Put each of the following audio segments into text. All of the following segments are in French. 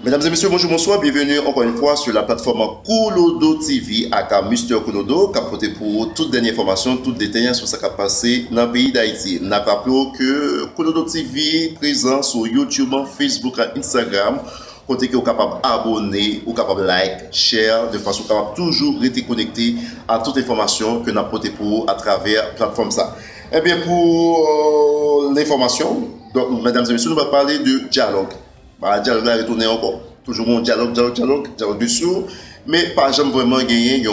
Mesdames et messieurs, bonjour, bonsoir, bienvenue encore une fois sur la plateforme Koulodo TV aka Mr. Koulodo, qui a porté pour toutes dernières informations, toutes détails sur ce qui a passé dans le pays d'Haïti. Nous rappelons que Koulodo TV est présent sur YouTube, Facebook et Instagram, côté que vous êtes capable d'abonner, ou capable de like, share, de façon capable toujours rester connecté à toute information que nous avons porté pour à travers la plateforme ça. Eh bien, pour l'information, donc, mesdames et messieurs, nous allons parler de dialogue. Le dialogue a retourné encore. Toujours un dialogue dessous. Mais pas jamais vraiment gagné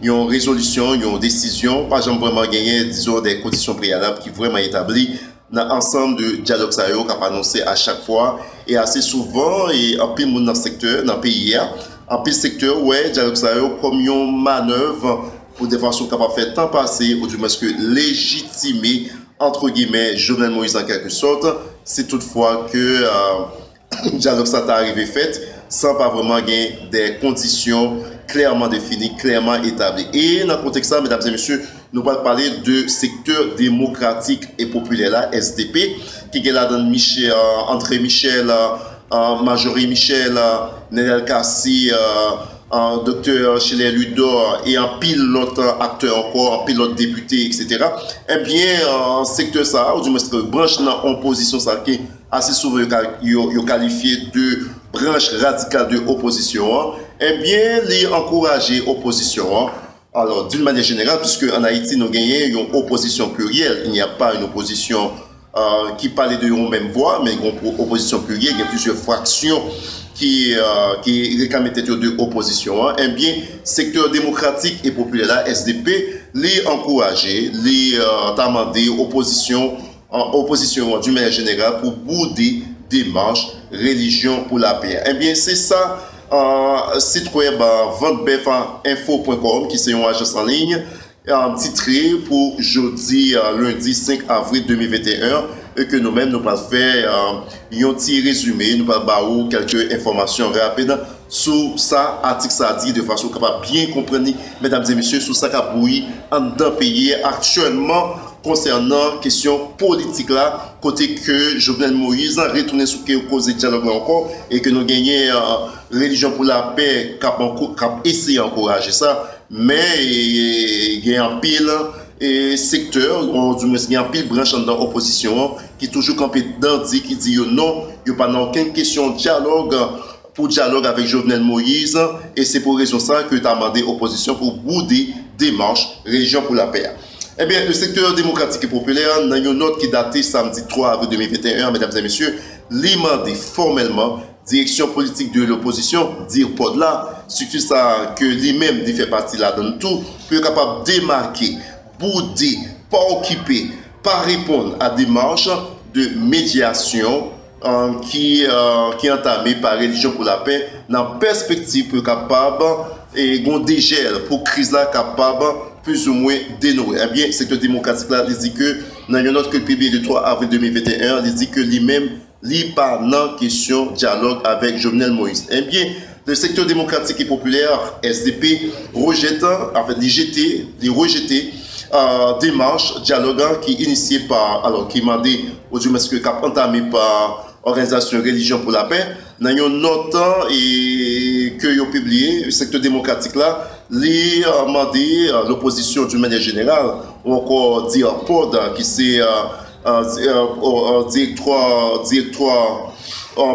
une résolution, une décision. Pas jamais vraiment gagné, disons, des conditions préalables qui vraiment établies dans l'ensemble de dialogue ça qui a annoncé à chaque fois. Et assez souvent, et en pile dans le secteur, dans le pays, en pile secteur, ouais, dialogue ça comme une manœuvre pour de façon capable de faire temps passer, ou du moins que légitimer, entre guillemets, Jovenel Moïse en quelque sorte. C'est toutefois que le dialogue ça est arrivé fait sans pas vraiment gagner des conditions clairement définies, clairement établies. Et dans le contexte ça, mesdames et messieurs, nous allons parler de secteur démocratique et populaire, là, SDP, qui est là dans André Michel, Majorie Michel, Nenel Kassi, docteur Chile Ludor et un pilote acteur encore, un pilote député, etc. Eh bien, secteur ça, ou du moins branche dans l'opposition, ça qui est assez souvent qualifié de branche radicale de opposition, eh bien, les encourager opposition. Alors, d'une manière générale, puisque en Haïti, nous gagnons une opposition plurielle, il n'y a pas une opposition qui parle de une même voix, mais une opposition plurielle, il y a plusieurs fractions qui réclament de opposition. Eh bien, secteur démocratique et populaire, la SDP, les encourager, les demander opposition d'une manière générale pour bouder démarche religion pour la paix. Eh bien, c'est ça, site web ventebefinfo.com qui c'est une agence en ligne, titré pour jeudi, lundi 5 avril 2021. Et que nous-mêmes, nous allons faire un petit résumé, nous allons faire quelques informations rapides sur ça, article ça dit de façon capable bien comprendre, mesdames et messieurs, sur ça qu'a bouilli en d'un pays actuellement concernant question politique là, côté que Jovenel Moïse a retourné sur le cause de dialogue encore et que nous gagnons religion pour la paix qui a essayé d'encourager ça, mais il y a un pile et secteur, il y a un pile branche dans l'opposition qui toujours campé dans qui dit non, il n'y a pas aucune question de dialogue pour dialogue avec Jovenel Moïse et c'est pour raison ça que tu as demandé opposition pour bouder démarche religion pour la paix. Eh bien, le secteur démocratique et populaire, dans une note qui datait samedi 3 avril 2021, mesdames et messieurs, demandé formellement direction politique de l'opposition, dire pod là, surtout ça que lui-même fait partie là dans tout, pour être capable de démarquer, bouder, pas occuper, pas répondre à des démarches de médiation qui est entamée par Religion pour la paix, dans la perspective pour capable et gon dégel pour crise là capable plus ou moins dénouer. Eh bien, le secteur démocratique là, il dit que dans une note que publié le 3 avril 2021, il dit que lui-même n'est pas dans question dialogue avec Jovenel Moïse. Eh bien, le secteur démocratique et populaire SDP rejette, en fait, les rejeté démarche dialoguant qui est initiée par, alors qui m'a dit, au du qui est entamé par Organisation Religion pour la paix, dans une note et que vous publié, le secteur démocratique là, les demandé l'opposition d'une manière générale, ou encore dire POD qui c'est directoire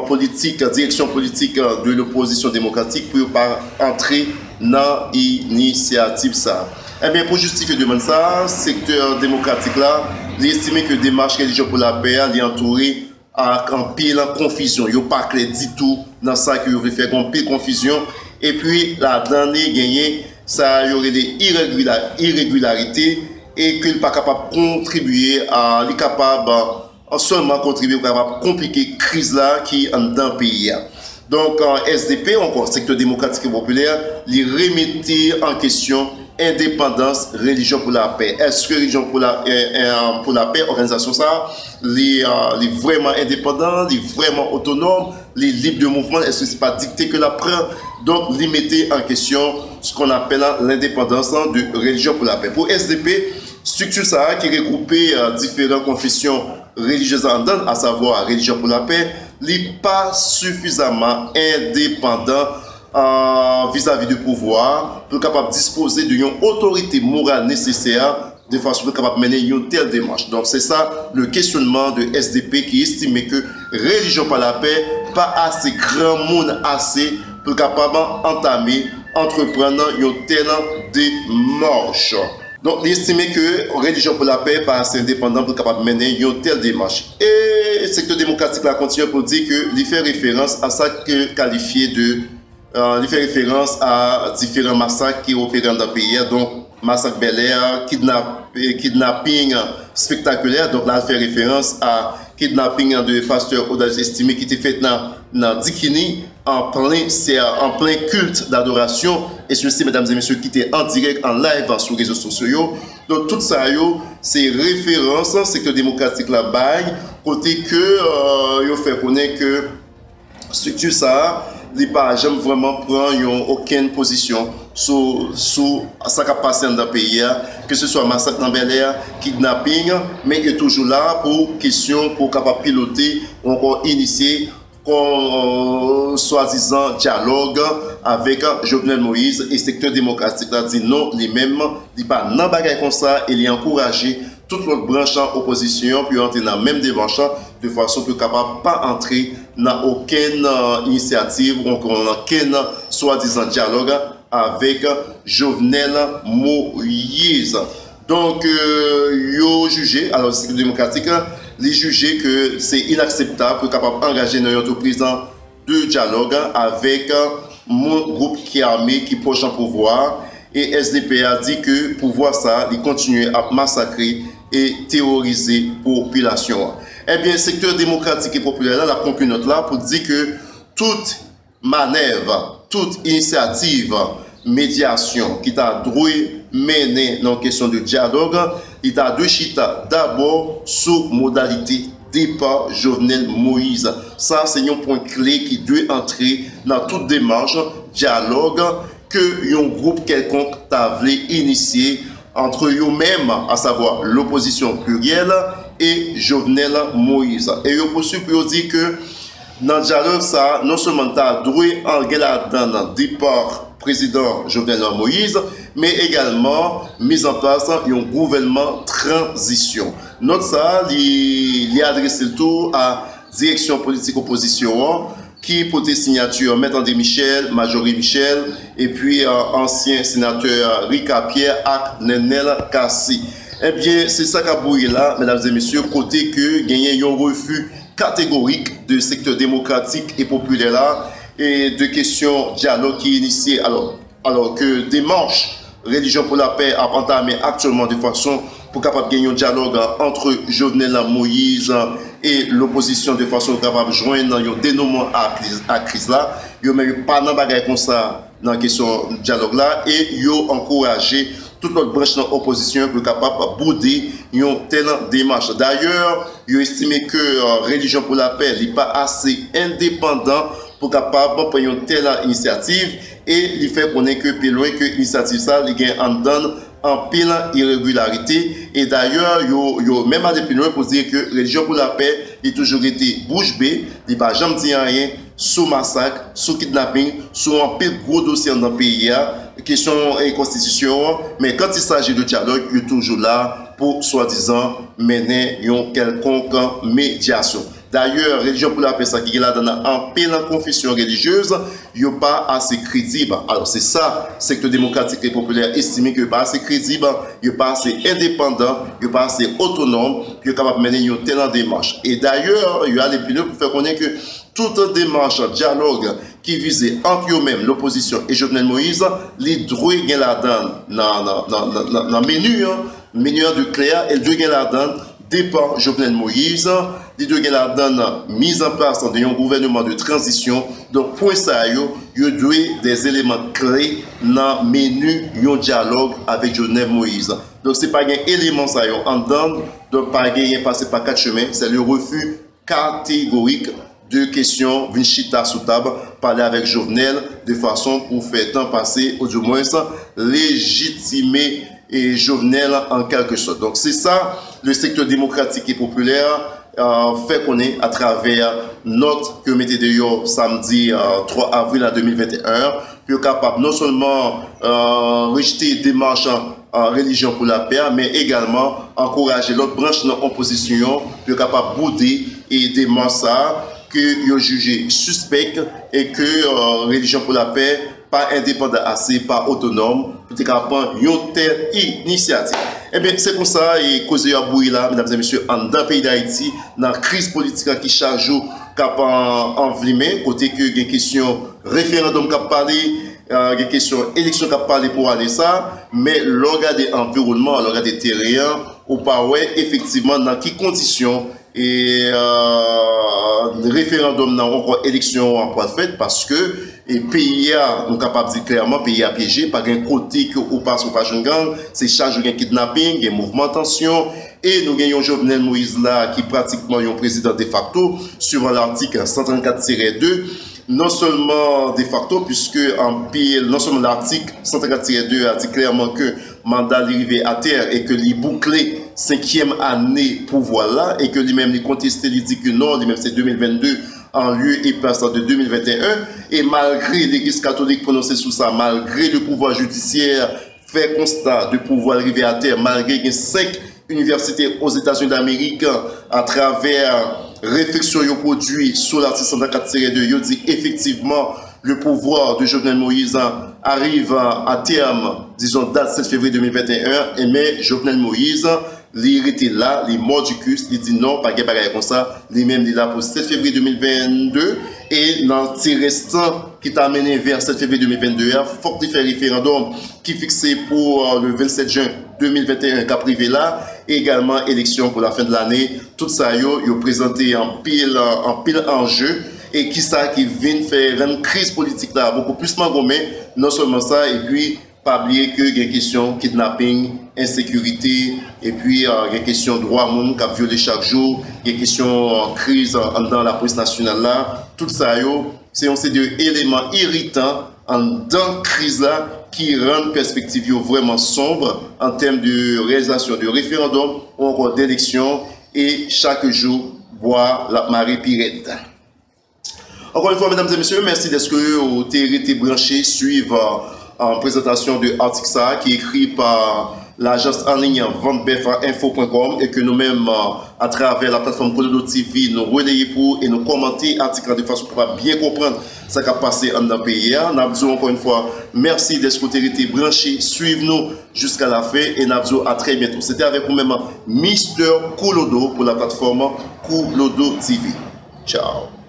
politique, direction politique de l'opposition démocratique pour pas entrer dans l'initiative ça. Eh bien, pour justifier de ça, secteur démocratique là, il estime que démarche religion pour la paix est entouré en pile en confusion. Il n'y a pas clair du tout dans ça que vous fait en pile confusion. Et puis, la dernière gagnée, ça y aurait des irrégularités et qu'il n'est pas capable de contribuer à seulement contribuer à compliquer la crise là qui est dans le pays. Donc, SDP, encore secteur démocratique et populaire, les remettait en question indépendance, religion pour la paix. Est-ce que religion pour la paix, organisation ça, les vraiment indépendants, les vraiment autonomes, les libres de mouvement, est-ce que ce n'est pas dicté que la prend? Donc, limiter en question ce qu'on appelle l'indépendance de religion pour la paix. Pour SDP, structure ça qui regroupait différentes confessions religieuses en donne, à savoir religion pour la paix, n'est pas suffisamment indépendant vis-à-vis du pouvoir pour capable disposer d'une autorité morale nécessaire de façon pour capable mener une telle démarche. Donc c'est ça le questionnement de SDP qui estime que religion par la paix pas assez grand monde assez pour capable entamer entreprendre une telle démarche. Donc, il estime que religion pour la paix n'est pas assez indépendant pour capable mener une telle démarche. Et le secteur démocratique là continue pour dire que il fait référence à ça que qualifié de il fait référence à différents massacres qui opèrent dans le pays, donc massacre Bel Air, kidnapping spectaculaire. Donc là, il fait référence à kidnapping de pasteur Odaje estimé qui était fait dans Dikini en plein culte d'adoration. Et ceci, mesdames et messieurs, qui était en direct, en live sur les réseaux sociaux. Donc tout ça, c'est référence, secteur démocratique là-bas, côté que il fait connaître que structure ça, il pas jamais vraiment prendre aucune position sur ce qui a passé dans le pays, que ce soit massacre dans Bel Air, kidnapping, mais il est toujours là pour question pour capable piloter ou encore initier soi-disant dialogue avec Jovenel Moïse et secteur démocratique là dit non, les mêmes, il pas non bagaille comme ça et il encouragé toute l'autre branche en opposition puis entrer dans la même démarche de façon que capable pas entrer dans aucune initiative ou aucun soi-disant dialogue avec Jovenel Moïse. Donc yo jugé alors le secteur démocratique les juger que c'est inacceptable pour capable engager dans une entreprise de dialogue avec mon groupe qui est armé, qui est proche en pouvoir. Et SDP a dit que le pouvoir ça, il continue à massacrer et terroriser la population. Eh bien, le secteur démocratique et populaire là, la conclut note là pour dire que toute manœuvre, toute initiative, médiation qui t'a dû mener dans la question de dialogue, il a deux chita d'abord sous modalité départ Jovenel Moïse. Ça, c'est un point clé qui doit entrer dans toute démarche, dialogue, que un groupe quelconque a voulu initier entre eux-mêmes, à savoir l'opposition plurielle et Jovenel Moïse. Et il poursuit pour dire que dans le dialogue, ça, non seulement t'as doué en dans le départ président Jovenel Moïse, mais également mise en place un gouvernement transition. Notre ça, il a adressé le tour à direction politique opposition qui portait signature Maître André Michel, Majorie Michel, et puis ancien sénateur Rika Pierre et Nenel Kassi. Eh bien, c'est ça qu'a brouillé là, mesdames et messieurs, côté que gagné un refus catégorique du secteur démocratique et populaire là, et de questions dialogue qui est initié alors que démarche religion pour la paix a entamé actuellement de façon pour capable gagner un dialogue entre Jovenel Moïse et l'opposition de façon capable de joindre un dénouement à crise là. Il n'y a même pas de bagaille comme ça dans la question du dialogue là et il a encouragé toute notre branche de l'opposition pour capable de bouder une telle démarche. D'ailleurs, il a estimé que religion pour la paix n'est pas assez indépendant pour capable de prendre une telle initiative et il fait connaître que plus loin que l'initiative ça il gagne en donne en pile irrégularité et d'ailleurs yo même à plus loin pour dire que religion pour la paix il toujours été bouche bée, il pas jamais dit rien sous massacre, sous kidnapping, sous un pile gros dossier dans le pays question et constitution mais quand il s'agit de dialogue il est toujours là pour soi-disant mener une quelconque médiation. D'ailleurs, religion pour la paix, ça qui est là dans un plein confession religieuse, il n'est pas assez crédible. Alors c'est ça, secteur démocratique et populaire estimé qu'il n'est pas assez crédible, il n'est pas assez indépendant, il n'est pas assez autonome, il est capable de mener une telle démarche. Et d'ailleurs, il y a les plus pour faire connaître que toute démarche, dialogue qui visait entre eux-mêmes l'opposition et Jovenel Moïse, les droits gagnent la donne dans le menu de Cléa, et le droit gagnent la donne dépend Jovenel Moïse, il doit la donne mise en place d'un gouvernement de transition. Donc, pour ça, il y a des éléments clés dans le menu du dialogue avec Jovenel Moïse. Donc, ce n'est pas un élément ça en donne, donc pas un passer par quatre chemins, c'est le refus catégorique de questions Vinchita sous table, parler avec Jovenel de façon pour faire temps passer, ou du moins légitimer et Jovenel en quelque sorte. Donc c'est ça le secteur démocratique et populaire fait connaître à travers note que mettez de samedi 3 avril 2021, pour capable non seulement rejeter des démarches en religion pour la paix, mais également encourager l'autre branche en opposition pour capable bouder et des ça que vous jugez suspect et que religion pour la paix pas indépendant assez, pas autonome, pour te prendre une telle initiative. Eh bien, c'est comme ça, et cause de bouille là, mesdames et messieurs, dans le pays d'Haïti, dans la crise politique qui charge cap envlimé, côté que il y a une question référendum qui a parlé, il y a une question élection qui a parlé pour aller ça, mais l'organe de l'environnement, l'organe des terrains, ou pas ouais, effectivement, dans quelles conditions et référendum n'a encore élection en point fait parce que et pays a nous capable de dire clairement pays a piégé par un côté que ou passe ou pas jeune gang c'est charge de kidnapping et mouvement tension et nous gagnons Jovenel Moïse là qui pratiquement un président de facto suivant l'article 134-2 non seulement de facto puisque en pile non seulement l'article 134-2 a dit clairement que mandat arrivé à terre et que les bouclés 5e année pouvoir là et que lui-même il contesté il dit que non lui-même c'est 2022 en lieu et place de 2021 et malgré l'église catholique prononcée sous ça malgré le pouvoir judiciaire fait constat de pouvoir arriver à terre malgré que 5 universités aux États-Unis d'Amérique à travers réflexion produit sur l'article 134-2 il dit effectivement le pouvoir de Jovenel Moïse arrive à terme, disons, date 7 février 2021, mais Jovenel Moïse, il était là, il est mort du cul, il dit non, pas de bagaille comme ça, lui-même il est là pour 7 février 2022, et dans le restant qui t'a amené vers 7 février 2022, il faut qu'il fasse référendum qui est fixé pour le 27 juin 2021, qui a privé là, et également élection pour la fin de l'année. Tout ça, il a présenté en pile enjeu. Et qui ça qui vient faire une crise politique là beaucoup plus mangomé, non seulement ça, et puis pas oublier que il y a une question kidnapping, insécurité, et puis il y a une question droit à monde qui a violé chaque jour, il y a une question crise dans la police nationale là, tout ça c'est un éléments irritants dans la crise là qui rendent perspective vraiment sombre en termes de réalisation de référendum ou encore d'élection et chaque jour boire la marée pirate. Encore une fois, mesdames et messieurs, merci d'être que vous avez été branchés, suivre en présentation de l'article ça qui est écrit par l'agence en ligne ventebefinfo.com et que nous-mêmes, à travers la plateforme Kulodo TV, nous relayons pour et nous commenter l'article de façon pour bien comprendre ce qui a passé dans le pays. Nous avons encore une fois, merci d'être que vous avez été branchés, suivez-nous jusqu'à la fin et nous avons à très bientôt. C'était avec vous-même Mr. Kulodo pour la plateforme Kulodo TV. Ciao.